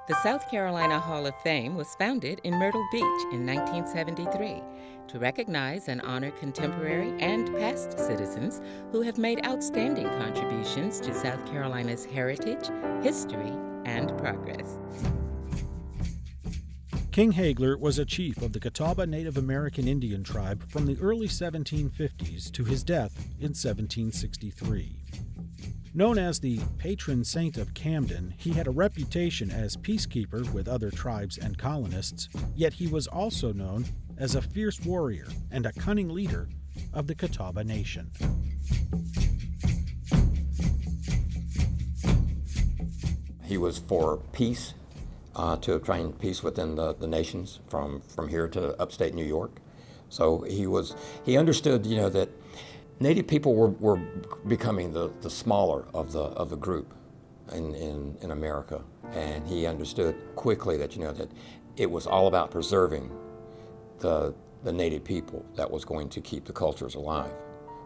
The South Carolina Hall of Fame was founded in Myrtle Beach in 1973 to recognize and honor contemporary and past citizens who have made outstanding contributions to South Carolina's heritage, history, and progress. King Hagler was a chief of the Catawba Native American Indian tribe from the early 1750s to his death in 1763. Known as the patron saint of Camden, he had a reputation as peacekeeper with other tribes and colonists, yet he was also known as a fierce warrior and a cunning leader of the Catawba Nation. He was for peace, to obtain peace within the nations from here to upstate New York. So he understood, that Native people were becoming the smaller of the group in America, and he understood quickly that that it was all about preserving the Native people that was going to keep the cultures alive.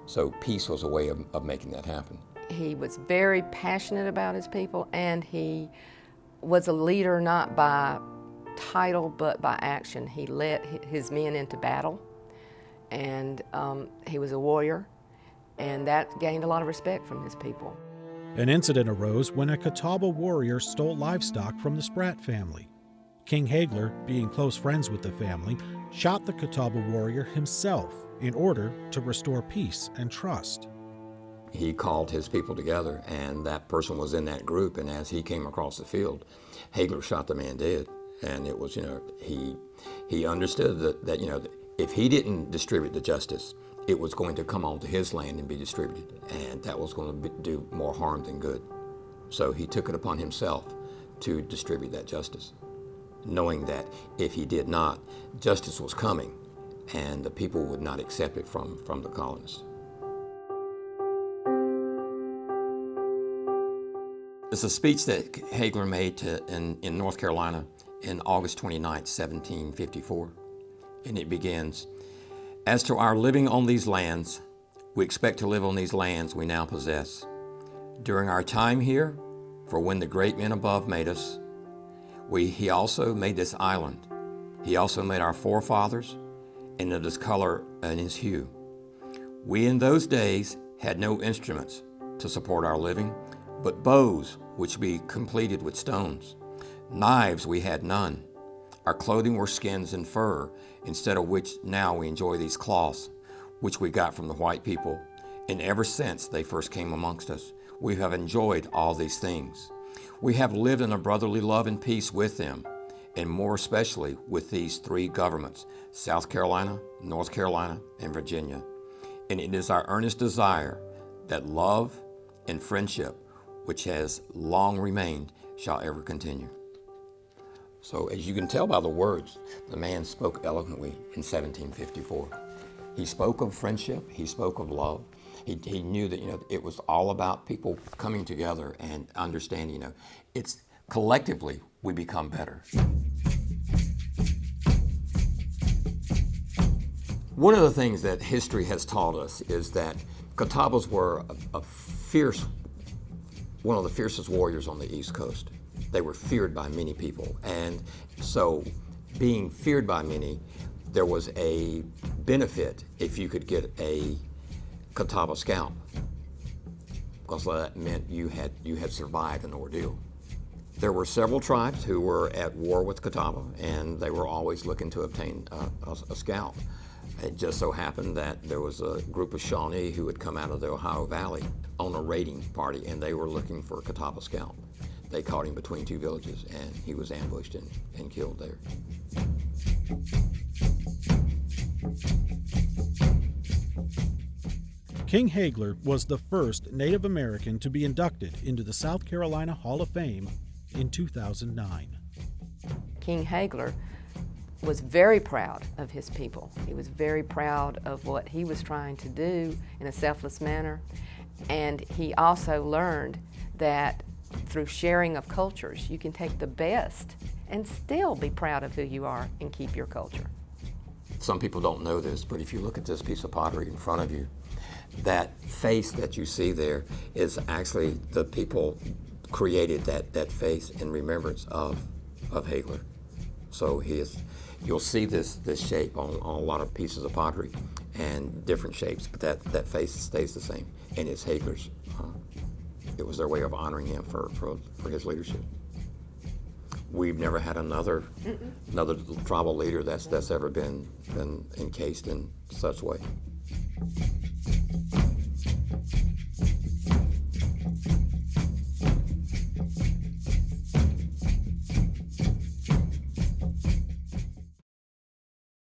So peace was a way of making that happen. He was very passionate about his people, and he was a leader not by title but by action. He led his men into battle, and he was a warrior. And that gained a lot of respect from his people. An incident arose when a Catawba warrior stole livestock from the Spratt family. King Hagler, being close friends with the family, shot the Catawba warrior himself in order to restore peace and trust. He called his people together, and that person was in that group, and as he came across the field, Hagler shot the man dead. And it was, he understood that if he didn't distribute the justice, it was going to come onto his land and be distributed, and that was going to do more harm than good. So he took it upon himself to distribute that justice, knowing that if he did not, justice was coming, and the people would not accept it from the colonists. It's a speech that Hagler made in North Carolina in August 29, 1754, and it begins, "As to our living on these lands, we expect to live on these lands we now possess. During our time here, for when the great men above made us, he also made this island. He also made our forefathers, and in his color and his hue. We in those days had no instruments to support our living, but bows which we completed with stones. Knives we had none. Our clothing were skins and fur, instead of which now we enjoy these cloths, which we got from the white people. And ever since they first came amongst us, we have enjoyed all these things. We have lived in a brotherly love and peace with them, and more especially with these three governments, South Carolina, North Carolina, and Virginia. And it is our earnest desire that love and friendship, which has long remained, shall ever continue." So as you can tell by the words, the man spoke eloquently in 1754. He spoke of friendship, he spoke of love. He knew that it was all about people coming together and understanding, it's collectively we become better. One of the things that history has taught us is that Catawbas were one of the fiercest warriors on the East Coast. They were feared by many people, and so being feared by many, there was a benefit if you could get a Catawba scalp, because that meant you had survived an ordeal. There were several tribes who were at war with Catawba, and they were always looking to obtain a scalp. It just so happened that there was a group of Shawnee who had come out of the Ohio Valley on a raiding party, and they were looking for a Catawba scalp. They caught him between two villages, and he was ambushed and killed there. King Hagler was the first Native American to be inducted into the South Carolina Hall of Fame in 2009. King Hagler was very proud of his people. He was very proud of what he was trying to do in a selfless manner, and he also learned that through sharing of cultures, you can take the best and still be proud of who you are and keep your culture. Some people don't know this, but if you look at this piece of pottery in front of you, that face that you see there is actually the people created that face in remembrance of of Hagler. So you'll see this shape on a lot of pieces of pottery and different shapes, but that face stays the same, and it's Hagler's. It was their way of honoring him for his leadership. We've never had another tribal leader that's ever been encased in such way.